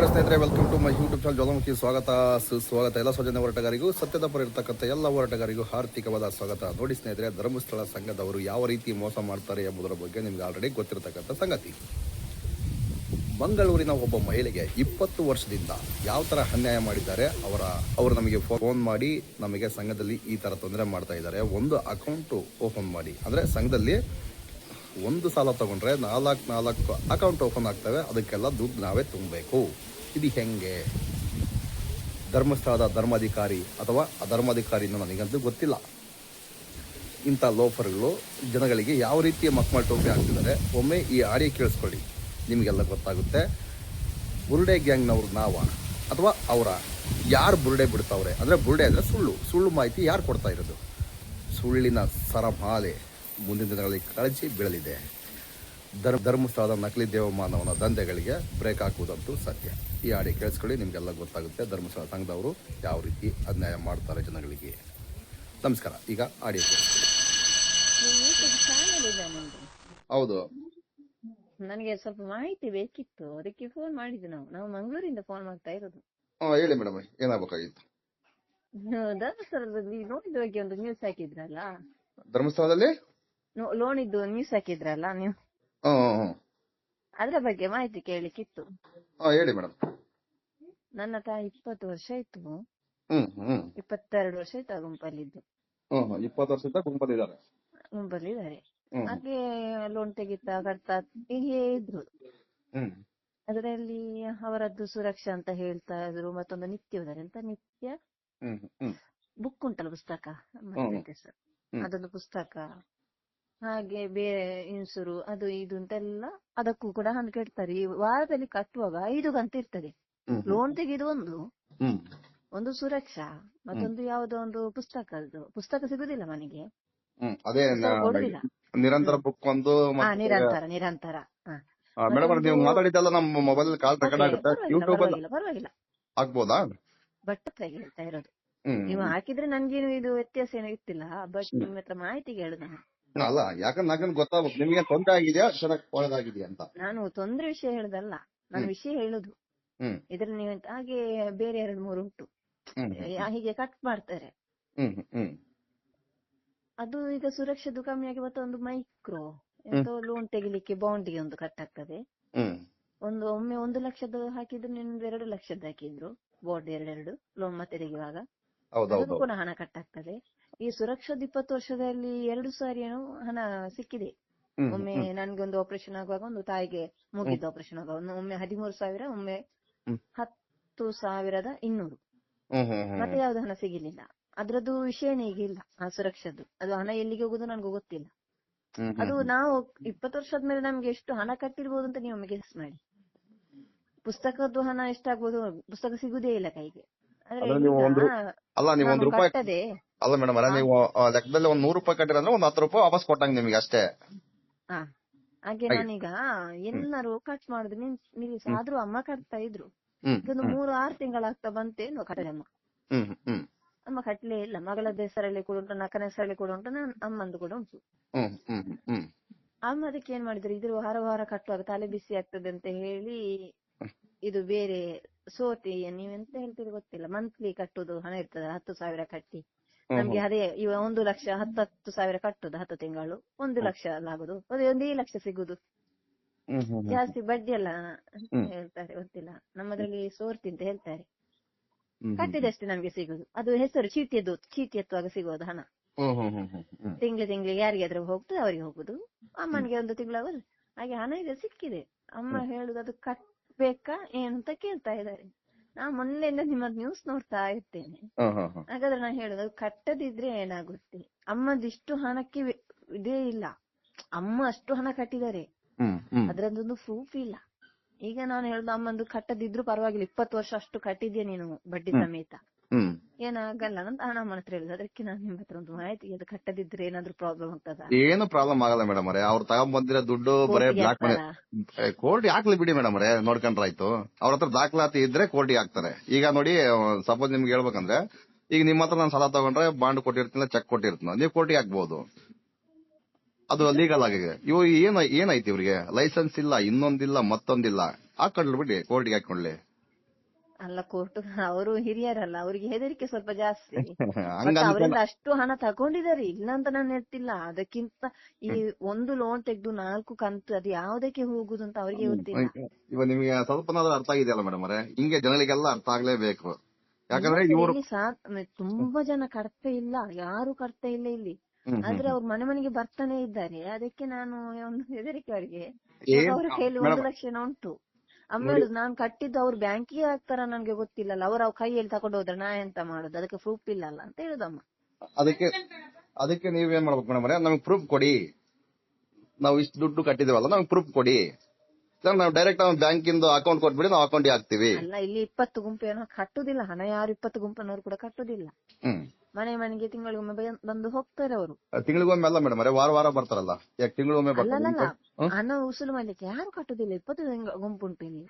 ನಮಸ್ಕಾರ ಸ್ನೇಹಿತರೆ, welcome to my YouTube channel Jwalamukhi. ಸ್ವಾಗತ ಸುಸ್ವಾಗತ. ಎಲ್ಲ ಸ್ವಜನ ಹೋರಾಟಗಾರಿಗೂ ಸತ್ಯದ ಪರ ಇರತಕ್ಕಂಥ ಎಲ್ಲ ಹೋರಾಟಗಾರಿಗೂ ಹಾರ್ದಿಕವಾದ ಸ್ವಾಗತ. ನೋಡಿ ಸ್ನೇಹಿತರೆ, ಧರ್ಮಸ್ಥಳ ಸಂಘದವರು ಯಾವ ರೀತಿ ಮೋಸ ಮಾಡ್ತಾರೆ ಎಂಬುದರ ಬಗ್ಗೆ ನಿಮ್ಗೆ ಆಲ್ರೆಡಿ ಗೊತ್ತಿರತಕ್ಕಂಥ ಸಂಗತಿ. ಮಂಗಳೂರಿನ ಒಬ್ಬ ಮಹಿಳೆಗೆ 20 ವರ್ಷದಿಂದ ಯಾವ ತರ ಅನ್ಯಾಯ ಮಾಡಿದ್ದಾರೆ, ಅವರು ನಮಗೆ ಫೋನ್ ಮಾಡಿ ನಮಗೆ ಸಂಘದಲ್ಲಿ ಈ ತರ ತೊಂದರೆ ಮಾಡ್ತಾ ಇದ್ದಾರೆ, ಒಂದು ಅಕೌಂಟ್ ಓಪನ್ ಮಾಡಿ, ಅಂದ್ರೆ ಸಂಘದಲ್ಲಿ ಒಂದು ಸಾಲ ತಗೊಂಡ್ರೆ 4 ಅಕೌಂಟ್ ಓಪನ್ ಆಗ್ತವೆ, ಅದಕ್ಕೆಲ್ಲ ದುಡ್ಡು ನಾವೇ ತುಂಬಬೇಕು. ಇದು ಹೆಂಗೆ? ಧರ್ಮಸ್ಥಳದ ಧರ್ಮಾಧಿಕಾರಿ ಅಥವಾ ಅಧರ್ಮಾಧಿಕಾರಿನೂ ನನಗಂತೂ ಗೊತ್ತಿಲ್ಲ. ಇಂಥ ಲೋಫರ್ಗಳು ಜನಗಳಿಗೆ ಯಾವ ರೀತಿಯ ಮಕ್ಕಳ ಟೋಪಿ ಆಗ್ತಿದ್ದಾರೆ, ಒಮ್ಮೆ ಈ ಆಡಿಯೋ ಕೇಳಿಸ್ಕೊಳ್ಳಿ, ನಿಮಗೆಲ್ಲ ಗೊತ್ತಾಗುತ್ತೆ. ಬುರುಡೆ ಗ್ಯಾಂಗ್ನವ್ರು ನಾವ ಅಥವಾ ಅವರ ಯಾರು ಬುರುಡೆ ಬಿಡ್ತಾವ್ರೆ, ಅಂದರೆ ಬುರುಡೆ ಅಂದರೆ ಸುಳ್ಳು ಮಾಹಿತಿ ಯಾರು ಕೊಡ್ತಾ ಇರೋದು? ಸುಳ್ಳಿನ ಸರಮಾಲೆ ಮುಂದಿನ ದಿನಗಳಲ್ಲಿ ಕಳಚಿ ಬೀಳಲಿದೆ. ಧರ್ಮಸ್ಥಳದ ನಕಲಿ ದೇವಮಾನವನ ದಂಧೆಗಳಿಗೆ ಬ್ರೇಕ್ ಹಾಕುವುದಂತೂ ಸತ್ಯ. ಈ ಆಡಿಯೋ ಕೇಳಿಸ್ಕೊಳ್ಳಿ, ನಿಮಗೆಲ್ಲ ಗೊತ್ತಾಗುತ್ತೆ ಧರ್ಮಸ್ಥಳ ಸಂಘದವರು ಯಾವ ರೀತಿ ಅನ್ಯಾಯ ಮಾಡ್ತಾರೆ ಜನಗಳಿಗೆ. ನಮಸ್ಕಾರ. ಈಗ ಆಡಿಯೋ ಕೇಳಿಸ್ಕೊಳ್ಳಿ. ಹೌದು, ನನಗೆ ಸ್ವಲ್ಪ ಮಾಹಿತಿ ಬೇಕಿತ್ತು, ಅದಕ್ಕೆ ಫೋನ್ ಮಾಡಿದ್ದು. ನಾವು ಮಂಗಳೂರಿಂದ ಫೋನ್ ಮಾಡ್ತಾ ಇರೋದು. ಹೇಳಿ ಮೇಡಮ್, ಏನಾಗಬೇಕಾಗಿತ್ತು? ಧರ್ಮಸ್ಥಳದಲ್ಲಿ ಲೋನಿದ ಬಗ್ಗೆ ಒಂದು ನ್ಯೂಸ್ ಹಾಕಿದ್ರಲ್ಲ, ಧರ್ಮಸ್ಥಳದಲ್ಲಿ ಲೋನ್ ಇದ್ದು ನ್ಯೂಸ್ ಹಾಕಿದ್ರಲ್ಲ ನೀವು, ಅದ್ರ ಬಗ್ಗೆ ಮಾಹಿತಿ ಕೇಳಿಕ್ಕಿತ್ತು. ಹೇಳಿ ಮೇಡಮ್. ನನ್ನ ತಾಯಿ 20 ವರ್ಷ ಆಯ್ತು, 22 ವರ್ಷ ಆಯ್ತು ಆ ಗುಂಪಲ್ಲಿದ್ದು. 20 ವರ್ಷದಿಂದ ಗುಂಪಲ್ಲಿದ್ದಾರೆ. ಹಾಗೆ ಲೋನ್ ತೆಗಿತಾ ಕಟ್ತಾ ಹೀಗೆ ಇದ್ರು. ಅದರಲ್ಲಿ ಅವರದ್ದು ಸುರಕ್ಷಾ ಅಂತ ಹೇಳ್ತಾ ಇದ್ರು, ಮತ್ತೊಂದು ನಿತ್ಯ ಅಂತ ನಿತ್ಯ ಬುಕ್ ಉಂಟಲ್ಲ, ಪುಸ್ತಕ, ಸರ್, ಅದೊಂದು ಪುಸ್ತಕ, ಹಾಗೆ ಬೇರೆ ಇನ್ಸೂರು ಅದು ಇದು ಅಂತೆಲ್ಲ ಅದಕ್ಕೂ ಕೂಡ ಹಣ ಕೇಳ್ತಾರೆ. ಈ ವಾರದಲ್ಲಿ ಕಟ್ಟುವಾಗ 5 ಕಂತು ಇರ್ತದೆ. ಲೋನ್ ತೆಗೆದು ಒಂದು ಸುರಕ್ಷಾ, ಮತ್ತೊಂದು ಯಾವುದೋ ಒಂದು ಪುಸ್ತಕ ಸಿಗುದಿಲ್ಲ ಮನೆಗೆ, ಕೊಡುದಿಲ್ಲ. ನಿರಂತರ ಬುಕ್ ಒಂದು ನಿರಂತರ ಮೇಡಮ್, ನೀವು ಮಾತಾಡಿದ್ದೆಲ್ಲ ನಮ್ಮ ಮೊಬೈಲ್ ಕಾಲ್ ರೆಕಾರ್ಡ್ ಆಗುತ್ತೆ, ಯೂಟ್ಯೂಬ್ ಅಲ್ಲಿ ಪರವಾಗಿಲ್ಲ ಆಗ್ಬೋದಾ? ಬಟ್ ಹೇಳ್ತಾ ಇರೋದು ನೀವು ಹಾಕಿದ್ರೆ ನನ್ಗೇನು ಇದು ವ್ಯತ್ಯಾಸ ಏನೋ ಇತ್ತಿಲ್ಲ, ಬಟ್ ನಿಮ್ಮ ಹತ್ರ ಮಾಹಿತಿ ಕೇಳುದ. ಅಲ್ಲ, ಯಾಕಂದ್ರೆ ನನಗೆ ಗೊತ್ತಾಗ್ಬೇಕು ನಿಮಗೆ ತೊಂದರೆ ಆಗಿದೆಯಾ ಒಳ್ಳೆದಾಗಿದೆಯಾ ಅಂತ. ನಾನು ತೊಂದ್ರೆ ವಿಷಯ ಹೇಳುದಲ್ಲ, ನಾನು ವಿಷಯ ಹೇಳುದು. ಇದ್ರಲ್ಲಿ ನೀವು ಹಾಗೆ ಬೇರೆ 2-3 ಉಂಟು, ಹೀಗೆ ಕಟ್ ಮಾಡ್ತಾರೆ. ಅದು ಈಗ ಸುರಕ್ಷೆದು ಕಮ್ಮಿಯಾಗಿ ಮತ್ತೊಂದು ಮೈಕ್ರೋ ಎಂತ ಲೋನ್ ತೆಗಿಲಿಕ್ಕೆ ಬಾಂಡಿಗೆ ಒಂದು ಕಟ್ ಆಗ್ತದೆ. ಒಮ್ಮೆ 1 ಲಕ್ಷದ ಹಾಕಿದ್ರು, ನಿಮ್ದು 2 ಲಕ್ಷದ ಹಾಕಿದ್ರು, ಬಾಂಡ್ 2 ಲೋನ್ ಮತ್ತೆ ತೆಗೆಯುವಾಗ ಅದಕ್ಕೂ ಕೂಡ ಹಣ ಕಟ್ ಆಗ್ತದೆ. ಈ ಸುರಕ್ಷಾದ 20 ವರ್ಷದಲ್ಲಿ 2 ಸಾರಿ ಏನೋ ಹಣ ಸಿಕ್ಕಿದೆ. ಒಮ್ಮೆ ನನ್ಗೊಂದು ಆಪರೇಷನ್ ಆಗುವಾಗ, ಒಂದು ತಾಯಿಗೆ ಮುಗಿದ ಆಪರೇಷನ್ ಆಗುವಾಗ ಒಮ್ಮೆ 13,000, ಒಮ್ಮೆ 10,200, ಮತ್ತೆ ಯಾವ್ದು ಹಣ ಸಿಗಲಿಲ್ಲ. ಅದ್ರದ್ದು ವಿಷಯನೇ ಈಗ ಇಲ್ಲ ಆ ಸುರಕ್ಷದ್ದು. ಅದು ಹಣ ಎಲ್ಲಿಗೆ ಹೋಗುದು ನನ್ಗೂ ಗೊತ್ತಿಲ್ಲ. ಅದು ನಾವು 20 ವರ್ಷದ ಮೇಲೆ ನಮ್ಗೆ ಎಷ್ಟು ಹಣ ಕಟ್ಟಿರ್ಬೋದು ಅಂತ ನೀವು ಒಮ್ಮೆ ಗೆಸ್ ಮಾಡಿ. ಪುಸ್ತಕದ್ದು ಹಣ ಎಷ್ಟಾಗ್ಬೋದು, ಪುಸ್ತಕ ಸಿಗುದೇ ಇಲ್ಲ ಕೈಗೆ. ಅಲ್ಲ, ನೀವು ಅಲ್ಲ ಮೇಡಮ್, ನೀವು ಲೆಕ್ಕದಲ್ಲಿ 100 ರೂಪಾಯಿ ಕಟ್ಟಿರಂದ್ರೆ 10 ರೂಪಾಯಿ ವಾಪಸ್ ಕೊಟ್ಟಂಗೆ ನಿಮಗೆ ಅಷ್ಟೇ. ಹಾಗೆ ನಾನೀಗ ಎಲ್ಲರೂ ಕಟ್ ಮಾಡುದು ನಿಲ್ಲಿಸ, ಆದ್ರೂ ಅಮ್ಮ ಕಟ್ತಾ ಇದ್ರು. ಇದೊಂದು 3-6 ತಿಂಗಳಾಗ್ತಾ ಬಂತೇನು ಕಟ್ಟದಮ್ಮ. ಅಮ್ಮ ಕಟ್ಲೇ ಇಲ್ಲ. ಮಗಳದ ಹೆಸರಲ್ಲಿ ಕೂಡ ಉಂಟು, ನಕ್ಕನ ಹೆಸರಲ್ಲಿ ಕೂಡ ಉಂಟು, ಅಮ್ಮಂದು ಕೂಡ ಉಂಟು. ಅಮ್ಮ ಅದಕ್ಕೆ ಏನ್ ಮಾಡಿದ್ರು, ಇದ್ರ ವಾರ ಕಟ್ಟುವಾಗ ತಲೆ ಬಿಸಿ ಆಗ್ತದೆ ಅಂತ ಹೇಳಿ, ಇದು ಬೇರೆ ಸೋತಿ ನೀವೆಂತ ಹೇಳ್ತೀರಿ ಗೊತ್ತಿಲ್ಲ, ಮಂತ್ಲಿ ಕಟ್ಟುದು ಹಣ ಇರ್ತದೆ, 10,000 ಕಟ್ಟಿ ನಮ್ಗೆ ಅದೇ ಇವ 1 ಲಕ್ಷ 10,000 ಕಟ್ಟುದು 10 ತಿಂಗಳು 1 ಲಕ್ಷ ಆಗುದು, ಅದೇ 1 ಲಕ್ಷ ಸಿಗುದು. ಜಾಸ್ತಿ ಬಡ್ಡಿ ಎಲ್ಲ ಹೇಳ್ತಾರೆ, ಗೊತ್ತಿಲ್ಲ, ನಮ್ಮದ್ರಲ್ಲಿ ಸೋರ್ತಿ ಅಂತ ಹೇಳ್ತಾರೆ. ಕಟ್ಟಿದಷ್ಟೇ ನಮ್ಗೆ ಸಿಗುದು. ಅದು ಹೆಸರು ಚೀಟಿ ಎತ್ತುವಾಗ ಸಿಗೋದು ಹಣ. ತಿಂಗಳಿಗೆ ಯಾರಿಗಾದ್ರೂ ಹೋಗ್ತದೆ ಅವರಿಗೆ ಹೋಗುದು, ಅಮ್ಮನಿಗೆ 1 ತಿಂಗಳಾಗುದು. ಹಾಗೆ ಹಣ ಇದೆ, ಸಿಕ್ಕಿದೆ. ಅಮ್ಮ ಹೇಳುದು ಅದು ಕಟ್ಬೇಕಾ ಏನಂತ ಕೇಳ್ತಾ ಇದ್ದಾರೆ. ನಾ ಮೊನ್ನೆಯಿಂದ ನಿಮ್ಮ ನ್ಯೂಸ್ ನೋಡ್ತಾ ಇರ್ತೇನೆ. ಹಾಗಾದ್ರೆ ನಾನು ಹೇಳುದು, ಅದು ಕಟ್ಟದಿದ್ರೆ ಏನಾಗುತ್ತೆ? ಅಮ್ಮದಿಷ್ಟು ಹಣಕ್ಕೆ ಇದೇ ಇಲ್ಲ, ಅಮ್ಮ ಅಷ್ಟು ಹಣ ಕಟ್ಟಿದ್ದಾರೆ, ಅದ್ರದ್ದೊಂದು ಪ್ರೂಫ್ ಇಲ್ಲ. ಈಗ ನಾನು ಹೇಳುದು, ಅಮ್ಮಂದು ಕಟ್ಟದಿದ್ರು ಪರವಾಗಿಲ್ಲ, 20 ವರ್ಷ ಅಷ್ಟು ಕಟ್ಟಿದ್ಯಾ ನೀನು ಬಡ್ಡಿ ಸಮೇತ, ಏನಾಗಲ್ಲ ಅಂತ ಅಮ್ಮನ ಹತ್ರ ಹೇಳುದು. ಅದಕ್ಕೆ ನಾನು ನಿಮ್ಮ ಹತ್ರ ಒಂದು ಮಾಹಿತಿ, ಅದು ಕಟ್ಟದಿದ್ರೆ ಏನಾದ್ರು ಪ್ರಾಬ್ಲಮ್ ಆಗ್ತದ? ಏನು ಪ್ರಾಬ್ಲಮ್ ಆಗಲ್ಲ ಮೇಡಮ್ ಅವರೇ, ಅವ್ರು ತಗೊಂಡ್ಬಂದಿರೋ ದುಡ್ಡು ಬರೇ ಬ್ಲಾಕ್ ಮನಿ. ಕೋರ್ಟ್ ಹಾಕ್ಲಿ ಬಿಡಿ ಮೇಡಮ್ ಅವರೇ, ನೋಡ್ಕೊಂಡ್ರಾಯ್ತು. ಅವ್ರ ಹತ್ರ ದಾಖಲಾತಿ ಇದ್ರೆ ಕೋರ್ಟಿಗೆ ಹಾಕ್ತಾರೆ. ಈಗ ನೋಡಿ, ಸಪೋಸ್ ನಿಮ್ಗೆ ಹೇಳ್ಬೇಕಂದ್ರೆ, ಈಗ ನಿಮ್ಮ ಹತ್ರ ನಾನು ಸಾಲ ತಗೊಂಡ್ರೆ ಬಾಂಡ್ ಕೊಟ್ಟಿರ್ತೀನಿ, ಚೆಕ್ ಕೊಟ್ಟಿರ್ತೀನಿ, ನೀವು ಕೋರ್ಟಿಗೆ ಹಾಕ್ಬಹುದು. ಅದು ಲೀಗಲ್ ಆಗಿದೆ. ಇವು ಏನಾಯ್ತು ಇವ್ರಿಗೆ? ಲೈಸೆನ್ಸ್ ಇಲ್ಲ, ಇನ್ನೊಂದಿಲ್ಲ, ಮತ್ತೊಂದಿಲ್ಲ, ಹಾಕೊಂಡ್ಲಿ ಬಿಡಿ, ಕೋರ್ಟಿಗೆ ಹಾಕೊಂಡ್ಲಿ. ಅಲ್ಲ ಕೋರ್ಟ್ ಅವರು ಹಿರಿಯರಲ್ಲ, ಅವರಿಗೆ ಹೆದರಿಕೆ ಸ್ವಲ್ಪ ಜಾಸ್ತಿ. ಹಂಗ ಬಟ್ ಅನ್ಕೊಂಡ್ ಅವರಿಂದ ಅಷ್ಟು ಹಣ ತಗೊಂಡಿದ್ದಾರೆ, ಇಲ್ಲ ಅಂತ ನಾನು ಹೇಳ್ತಿಲ್ಲ. ಅದಕ್ಕಿಂತ ಈ ಒಂದು ಲೋನ್ ತೆಗೆದು 4 ಕಂತು ಅದು ಯಾವ್ದಕ್ಕೆ ಹೋಗುದು ಅಂತ ಅವರಿಗೆ ಗೊತ್ತಿಲ್ಲ. ಇವಾಗ ನಿಮಗೆ ಸ್ವಲ್ಪನಾದ್ರೂ ಅರ್ಥ ಆಗಿದೆಯಲ್ಲ ಮೇಡಮ್ ಅವರೇ, ಹಿಂಗೆ ಜನಗಳಿಗೆಲ್ಲ ಅರ್ಥ ಆಗ್ಲೇಬೇಕು. ಯಾಕಂದ್ರೆ ಇಲ್ಲ sir, ಇವರು ಇಲ್ಲಿ ತುಂಬಾ ಜನ ಕಟ್ತಾ ಇಲ್ಲ, ಯಾರು ಕಟ್ತಾ ಇಲ್ಲ ಇಲ್ಲಿ. ಆದ್ರೆ ಅವ್ರು ಮನೆ ಮನೆಗೆ ಬರ್ತಾನೆ ಇದ್ದಾರೆ. ಅದಕ್ಕೆ ನಾನು ಒಂದು ಹೆದರಿಕೆ ಅವರಿಗೆ. ಇವಾಗ ಅವರ ಕೈಯಲ್ಲಿ 1 ಲಕ್ಷ ಉಂಟು. ಅಮ್ಮ ಹೇಳುದು, ನಾನ್ ಕಟ್ಟಿದ್ದು ಅವ್ರು ಬ್ಯಾಂಕಿಗೆ ಹಾಕ್ತಾರ ನನ್ಗೆ ಗೊತ್ತಿಲ್ಲಲ್ಲ, ಅವ್ರ ಕೈಯಲ್ಲಿ ತಗೊಂಡು ಹೋದ್ರೆ ನಾ ಎಂತ ಮಾಡುದು, ಅದಕ್ಕೆ ಪ್ರೂಫ್ ಇಲ್ಲಲ್ಲ ಅಂತ ಹೇಳುದಮ್ಮ. ಅದಕ್ಕೆ ನೀವೇನ್ ಮಾಡ್ಬೇಕು ಮೇಡಮ್ ಅವರೇ, ನಮಗೆ ಪ್ರೂಫ್ ಕೊಡಿ, ನಾವು ಇಷ್ಟು ದುಡ್ಡು ಕಟ್ಟಿದೇವಲ್ಲ ನಮಗೆ ಪ್ರೂಫ್ ಕೊಡಿ. ನಾವು ಡೈರೆಕ್ಟ್ ಬ್ಯಾಂಕಿಂದ ಅಕೌಂಟ್ ಕೊಟ್ಬಿಡಿ, ನಾವು ಅಕೌಂಟ್ ಹಾಕ್ತಿವಿ. ಅಲ್ಲ, ಇಲ್ಲಿ 20 ಗುಂಪು ಏನೋ ಕಟ್ಟುದಿಲ್ಲ ಹಣ, ಯಾರು 20 ಗುಂಪನವ್ರು ಕೂಡ ಕಟ್ಟುದಿಲ್ಲ. ಮನೆ ಮನೆಗೆ ತಿಂಗಳಿಗೊಮ್ಮೆ ಬಂದು ಹೋಗ್ತಾರೆ ಅವರು. ತಿಂಗಳಿಗೊಮ್ಮೆ ಅಲ್ಲ ಮೇಡಮ್ ಅವರೇ, ವಾರ ವಾರ ಬರ್ತಾರಲ್ಲ, ಯಾಕೆ ತಿಂಗಳಿಗೊಮ್ಮೆ ಅಲ್ಲಲ್ಲ, ಹಣ ವಸೂಲು ಮಾಡ್ಲಿಕ್ಕೆ ಯಾರು ಕಟ್ಟುದಿಲ್ಲ. 20 ಗುಂಪುಂಟು ಇಲ್ಲಿ,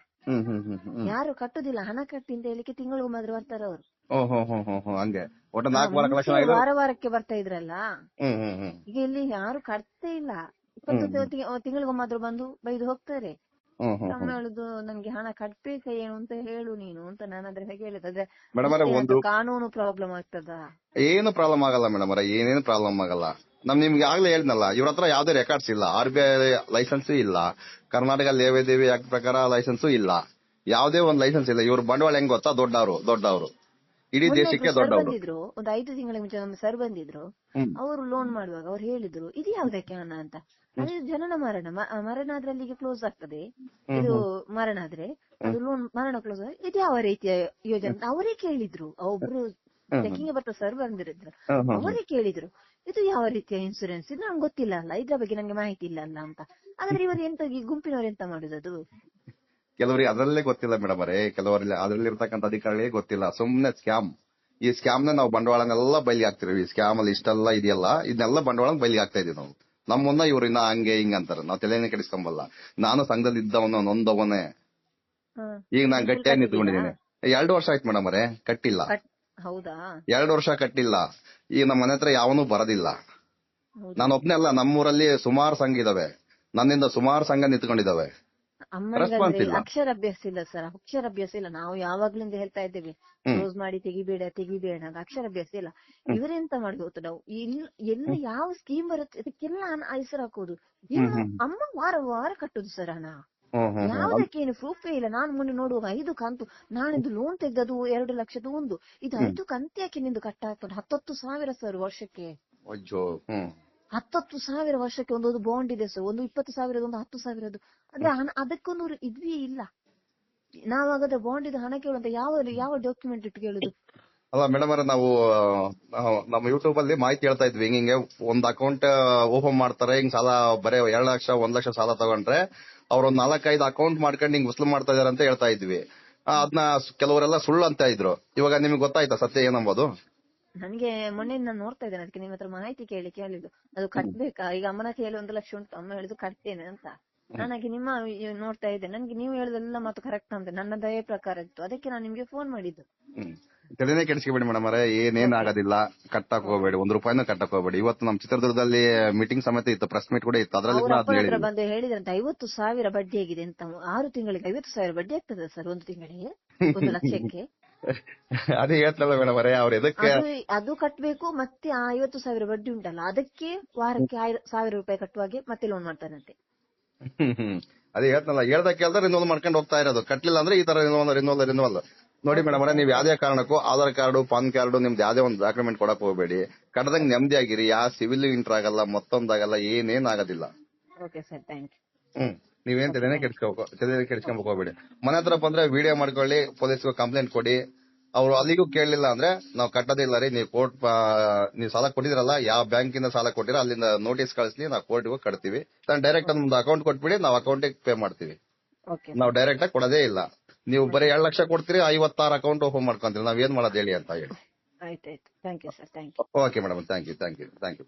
ಯಾರು ಕಟ್ಟುದಿಲ್ಲ. ಹಣ ಕಟ್ಟಿ ಅಂತ ಹೇಳಿಕ್ಕೆ ತಿಂಗಳಿಗೊಮ್ಮೆ ಆದ್ರೂ ಬರ್ತಾರೆ ಅವರು. ಹಂಗೆ ಒಟ್ಟು 4 ವಾರ ಕಲೆಕ್ಷನ್ ಆಗಿದೆ, ವಾರ ವಾರಕ್ಕೆ ಬರ್ತಾ ಇದ್ರಲ್ಲ. ಈಗ ಇಲ್ಲಿ ಯಾರು ಕಟ್ತೇ ಇಲ್ಲ. 20 ತಿಂಗಳಿಗೊಮ್ಮೆ ಆದ್ರೂ ಬಂದು ಬೈದು ಹೋಗ್ತಾರೆ. ಅಮ್ಮ ಹೇಳುದು, ನನ್ಗೆ ಹಣ ಕಟ್ಬೇಕ ಏನು ಅಂತ ಹೇಳು ನೀನು ಅಂತ. ನಾನು ಅದ್ರ ಹೇಗೆ ಹೇಳಿದ್ರೆ ಕಾನೂನು ಪ್ರಾಬ್ಲಮ್ ಆಗ್ತದ? ಏನು ಪ್ರಾಬ್ಲಮ್ ಆಗಲ್ಲ ಮೇಡಮ್ ಅವರೇ, ಏನೇನು ಪ್ರಾಬ್ಲಮ್ ಆಗಲ್ಲ. ನಿಮ್ಗೆ ಆಗ್ಲೇ ಹೇಳಿದ್ನಲ್ಲ, ಇವ್ರ ಹತ್ರ ಯಾವ್ದೇ ರೆಕಾರ್ಡ್ಸ್ ಇಲ್ಲ, RBI ಲೈಸೆನ್ಸ್ ಇಲ್ಲ, ಕರ್ನಾಟಕ ಲೇವಾದೇವಿ ಆಕ್ಟ್ ಪ್ರಕಾರ ಲೈಸೆನ್ಸ್ ಇಲ್ಲ, ಯಾವ್ದೇ ಒಂದ್ ಲೈಸೆನ್ಸ್ ಇಲ್ಲ. ಇವ್ರ ಬಂಡವಾಳ ಹೆಂಗ್ ಗೊತ್ತಾ, ದೊಡ್ಡವರು ಇಡೀ ದೇಶಕ್ಕೆ ದೊಡ್ಡವರು. ಬಂದಿದ್ರು ಒಂದು 5 ತಿಂಗಳ ಮುಂಚೆ ನಮ್ಮ ಸರ್ ಬಂದಿದ್ರು. ಅವರು ಲೋನ್ ಮಾಡುವಾಗ ಅವ್ರು ಹೇಳಿದ್ರು, ಇದು ಯಾವ್ದಕ್ಕೆ ಹಣ ಅಂತ. ಅದು ಜನನ ಮರಣ ಆದ್ರೆ ಅಲ್ಲಿಗೆ ಕ್ಲೋಸ್ ಆಗ್ತದೆ. ಇದು ಮರಣ ಆದ್ರೆ ಅದು ಲೋನ್ ಮರಣ ಕ್ಲೋಸ್ ಆದ್ರೆ ಇದು ಯಾವ ರೀತಿಯ ಯೋಜನೆ ಅವರೇ ಕೇಳಿದ್ರು. ಒಬ್ರು ಚೆಕಿಂಗ್ ಬರ್ತಾ ಸರ್ ಬಂದಿರಿದ್ರು, ಅವರೇ ಕೇಳಿದ್ರು, ಇದು ಯಾವ ರೀತಿಯ ಇನ್ಸೂರೆನ್ಸ್, ಇದು ನಂಗೆ ಗೊತ್ತಿಲ್ಲ ಅಲ್ಲ, ಇದ್ರ ಬಗ್ಗೆ ನಂಗೆ ಮಾಹಿತಿ ಇಲ್ಲ ಅಲ್ಲ ಅಂತ. ಆದ್ರೆ ಇವರು ಎಂತ, ಈ ಗುಂಪಿನವ್ರು ಎಂತ ಮಾಡುದು? ಕೆಲವರಿಗೆ ಅದರಲ್ಲೇ ಗೊತ್ತಿಲ್ಲ ಮೇಡಮ್ ಅವರೇ, ಕೆಲವರಲ್ಲಿ ಅದ್ರಲ್ಲಿ ಇರ್ತಕ್ಕಂಥ ಅಧಿಕಾರಿಗಳೇ ಗೊತ್ತಿಲ್ಲ. ಸುಮ್ನೆ ಸ್ಕ್ಯಾಮ್. ಈ ಸ್ಕ್ಯಾಮ್ ನಾವು ಬಂಡವಾಳನೆಲ್ಲ ಬಯಲಿಗೆ ಹಾಕ್ತಿವಿ. ಈ ಸ್ಕ್ಯಾಮ್ ಅಲ್ಲಿ ಇಷ್ಟೆಲ್ಲ ಇದೆಯಲ್ಲ, ಇದನ್ನೆಲ್ಲ ಬಂಡವಾಳ ಬಯಲಿಗೆ ಹಾಕ್ತಾ ಇದೀವಿ ನಾವು. ನಮ್ಮನ್ನ ಇವ್ರು ಇನ್ನ ಹಂಗೆ ಹಿಂಗ ಅಂತಾರ, ನಾವು ತಲೆನೇ ಕೆಡಿಸ್ಕೊಂಬಲ್ಲ. ನಾನು ಸಂಘದಲ್ಲಿ ಇದ್ದವನ ನೊಂದವನೇ, ಈಗ ನಾನ್ ಗಟ್ಟಿಯಾಗಿ ನಿಂತ್ಕೊಂಡಿದ್ದೀನಿ. 2 ವರ್ಷ ಆಯ್ತು ಮೇಡಮ್ ಅವರೇ, ಕಟ್ಟಿಲ್ಲ. ಹೌದಾ? 2 ವರ್ಷ ಕಟ್ಟಿಲ್ಲ. ಈಗ ನಮ್ಮ ಮನೆ ಹತ್ರ ಯಾವನೂ ಬರೋದಿಲ್ಲ. ನಾನು ಒಬ್ನೇ ಅಲ್ಲ, ನಮ್ಮೂರಲ್ಲಿ ಸುಮಾರು ಸಂಘ ಇದಾವೆ, ನನ್ನಿಂದ ಸುಮಾರು ಸಂಘ ನಿಂತ್ಕೊಂಡಿದಾವೆ. ಅಕ್ಷರಾಭ್ಯಾಸ ಇಲ್ಲ ಸರ್, ಅಕ್ಷರಾಭ್ಯಾಸ ಇಲ್ಲ. ನಾವು ಯಾವಾಗ್ಲಿಂದ ಹೇಳ್ತಾ ಇದ್ದೇವೆ, ಕ್ಲೋಸ್ ಮಾಡಿ ತೆಗಿಬೇಡ ಅಂತ. ಅಕ್ಷರಾಭ್ಯಾಸ ಇಲ್ಲ. ಇವರೆಂತ ಮಾಡುದು ಗೊತ್ತು, ನಾವು ಎಲ್ಲ ಯಾವ ಸ್ಕೀಮ್ ಬರುತ್ತೆ ಅದಕ್ಕೆಲ್ಲ ಹೆಸರು ಹಾಕೋದು. ಅಮ್ಮ ವಾರ ವಾರ ಕಟ್ಟುದು ಸರ್ ಹಣ. ಯಾವ್ದಕ್ಕೇನು ಪ್ರೂಫೇ ಇಲ್ಲ. ನಾನು ಮೊನ್ನೆ ನೋಡುವಾಗ 5 ಕಂತು, ನಾನಿದು ಲೋನ್ ತೆಗ್ದದು 2 ಲಕ್ಷದ ಒಂದು, ಇದು 5 ಕಂತು ಯಾಕೆ ನಿಂದು ಕಟ್ಟಾಗ್ತದೆ? 19,000 ಸರ್ ವರ್ಷಕ್ಕೆ. 10,000 ವರ್ಷಕ್ಕೆ ಒಂದು ಬಾಂಡ್ ಇದೆ ಸರ್, ಒಂದು 20,000, ಒಂದು 10,000. ಆದ್ರೆ ಅದಕ್ಕೊಂದು ಇದ್ವೇ ಇಲ್ಲ. ನಾವಾಗಾದ್ರೆ ಬಾಂಡ್ ಇದು ಹಣ ಕೇಳುವಂತ ಯಾವ ಡಾಕ್ಯುಮೆಂಟ್ ಇಟ್ಟು ಕೇಳುದು? ಅಲ್ಲ ಮೇಡಮ್ ಅವರೇ, ನಾವು ನಮ್ಮ ಯೂಟ್ಯೂಬ್ ಅಲ್ಲಿ ಮಾಹಿತಿ ಹೇಳ್ತಾ ಇದ್ವಿ, ಹಿಂಗೆ ಒಂದ್ ಅಕೌಂಟ್ ಓಪನ್ ಮಾಡ್ತಾರೆ, ಹಿಂಗ್ ಸಾಲ ಬರೇ 2 ಲಕ್ಷ 1 ಲಕ್ಷ ಸಾಲ ತಗೊಂಡ್ರೆ ಅವ್ರೊಂದ್ 4-5 ಅಕೌಂಟ್ ಮಾಡ್ಕೊಂಡು ಹಿಂಗ್ ವಸೂಲು ಮಾಡ್ತಾ ಇದಾರೆ ಅಂತ ಹೇಳ್ತಾ ಇದ್ವಿ. ಅದನ್ನ ಕೆಲವರೆಲ್ಲ ಸುಳ್ಳು ಅಂತ ಇದ್ರು. ಇವಾಗ ನಿಮ್ಗೆ ಗೊತ್ತಾಯ್ತಾ ಸತ್ಯ ಏನಂಬೋದು? ನನ್ಗೆ ಮೊನ್ನೆ ನಾನು ನೋಡ್ತಾ ಇದ್ದೇನೆ, ಅದಕ್ಕೆ ನಿಮ್ಮ ಹತ್ರ ಮಾಹಿತಿ ಕೇಳಿಕ್ಕೆ ಹೇಳಿದ್ದು. ಅದು ಕಟ್ಬೇಕಾ? ಈಗ ಅಮ್ಮನ ಕೈಯಲ್ಲಿ 1 ಲಕ್ಷ ಉಂಟು, ಅಮ್ಮ ಹೇಳಿದ್ದು ಕಟ್ತೇನೆ ಅಂತ. ನನಗೆ ನಿಮ್ಮ ನೋಡ್ತಾ ಇದ್ದೆ, ನನ್ಗೆ ನೀವು ಹೇಳುದೆಲ್ಲ ಮಾತು ಕರೆಕ್ಟ್ ಅಂತ ನನ್ನ ದಯ ಪ್ರಕಾರ ಇತ್ತು. ಅದಕ್ಕೆ ನಾನು ನಿಮ್ಗೆ ಫೋನ್ ಮಾಡಿದ್ದು. ತಲೆನೇ ಕೆಡಿಸ್ಕೊಬೇಡಿ ಮೇಡಮ್ ಅವರೇ, ಏನೇನ್ ಆಗೋದಿಲ್ಲ. ಕಟ್ಟಕ್ ಹೋಗ್ಬೇಡಿ, 1 ರೂಪಾಯಿನೂ ಕಟ್ಟಕ್ ಹೋಗ್ಬೇಡಿ. ಇವತ್ತು ನಮ್ಮ ಚಿತ್ರದುರ್ಗದಲ್ಲಿ ಮೀಟಿಂಗ್ ಸಮೇತ ಇತ್ತು, ಪ್ರೆಸ್ ಮೀಟ್ ಕೂಡ ಇತ್ತು. ಅದರಲ್ಲಿ ಬಂದು ಹೇಳಿದ್ರಂತ 50,000 ಬಡ್ಡಿ ಆಗಿದೆ ಅಂತ. 6 ತಿಂಗಳಿಗೆ 50,000 ಬಡ್ಡಿ ಆಗ್ತದೆ ಸರ್, 1 ತಿಂಗಳಿಗೆ 1 ಲಕ್ಷಕ್ಕೆ. ಅದೇ ಹೇಳ್ತಲ್ಲ ಮೇಡಮ್ ಅವರೇ, ಅವ್ರು ಎದಕ್ಕೆ ಅದು ಕಟ್ಬೇಕು. ಮತ್ತೆ ಆ 50,000 ಬಡ್ಡಿ ಉಂಟಲ್ಲ, ಅದಕ್ಕೆ ವಾರಕ್ಕೆ 1,000 ರೂಪಾಯಿ ಕಟ್ಟುವಾಗೆ ಮತ್ತೆ ಲೋನ್ ಮಾಡ್ತಾರಂತೆ. ಅದೇ ಹೇಳ್ತಲ್ಲ, ಹೇಳ್ದ ಕೇಳ್ದ ರಿನ್ಯೂವಲ್ ಮಾಡ್ಕೊಂಡು ಹೋಗ್ತಾ ಇರೋದು. ಕಟ್ಲಿಲ್ಲ ಅಂದ್ರೆ ಈ ತರ ರಿನ್ಯೂವಲ್ ನೋಡಿ ಮೇಡಮ್ ಅವರೇ, ನೀವು ಯಾವ್ದೇ ಕಾರಣಕ್ಕೂ ಆಧಾರ್ ಕಾರ್ಡು ಪಾನ್ ಕಾರ್ಡು ನಿಮ್ದು ಯಾವ್ದೇ ಒಂದು ಡಾಕ್ಯುಮೆಂಟ್ ಕೊಡಕ್ ಹೋಗ್ಬೇಡಿ. ಕಟ್ಟದಂಗ್ ನೆಮ್ಮದಿ ಆಗಿರಿ. ಯಾವ ಸಿವಿಲ್ ಇಂಟರ್ ಆಗಲ್ಲ, ಮತ್ತೊಂದಾಗಲ್ಲ, ಏನೇನ್ ಆಗೋದಿಲ್ಲ. ನೀವೇನ್ ತಲೆನೇ ಕೆಡ್ಸ್ಕೊಂಬೇಕು ಹೋಗ್ಬೇಡಿ. ಮನೆ ಹತ್ರ ಬಂದ್ರೆ ವಿಡಿಯೋ ಮಾಡ್ಕೊಳ್ಳಿ, ಪೊಲೀಸ್ಗೂ ಕಂಪ್ಲೇಂಟ್ ಕೊಡಿ. ಅವ್ರು ಅಲ್ಲಿಗೂ ಕೇಳಲಿಲ್ಲ ಅಂದ್ರೆ ನಾವು ಕಟ್ಟೋದಿಲ್ಲ ರೀ, ನೀವು ನೀವು ಸಾಲ ಕೊಟ್ಟಿದ್ರಲ್ಲ, ಯಾವ ಬ್ಯಾಂಕಿಂದ ಸಾಲ ಕೊಟ್ಟಿರ ಅಲ್ಲಿಂದ ನೋಟಿಸ್ ಕಳಿಸ್ಲಿ, ನಾವು ಕೋರ್ಟ್ಗೆ ಕಟ್ತೀವಿ. ಡೈರೆಕ್ಟ್ ನಮ್ದು ಅಕೌಂಟ್ ಕೊಟ್ಬಿಡಿ, ನಾವು ಅಕೌಂಟಿಗೆ ಪೇ ಮಾಡ್ತೀವಿ. ನಾವು ಡೈರೆಕ್ಟ್ ಆಗಿ ಕೊಡೋದೇ ಇಲ್ಲ. ನೀವು ಬರೀ 2 ಲಕ್ಷ ಕೊಡ್ತೀರಿ, 56 ಅಕೌಂಟ್ ಓಪನ್ ಮಾಡ್ಕೊಂತೀರಿ. ನಾವ್ ಏನ್ ಮಾಡೋದು ಹೇಳಿ ಅಂತ ಹೇಳಿ. ಆಯ್ತಾಯ್ತು, thank you sir. Okay madam, thank you.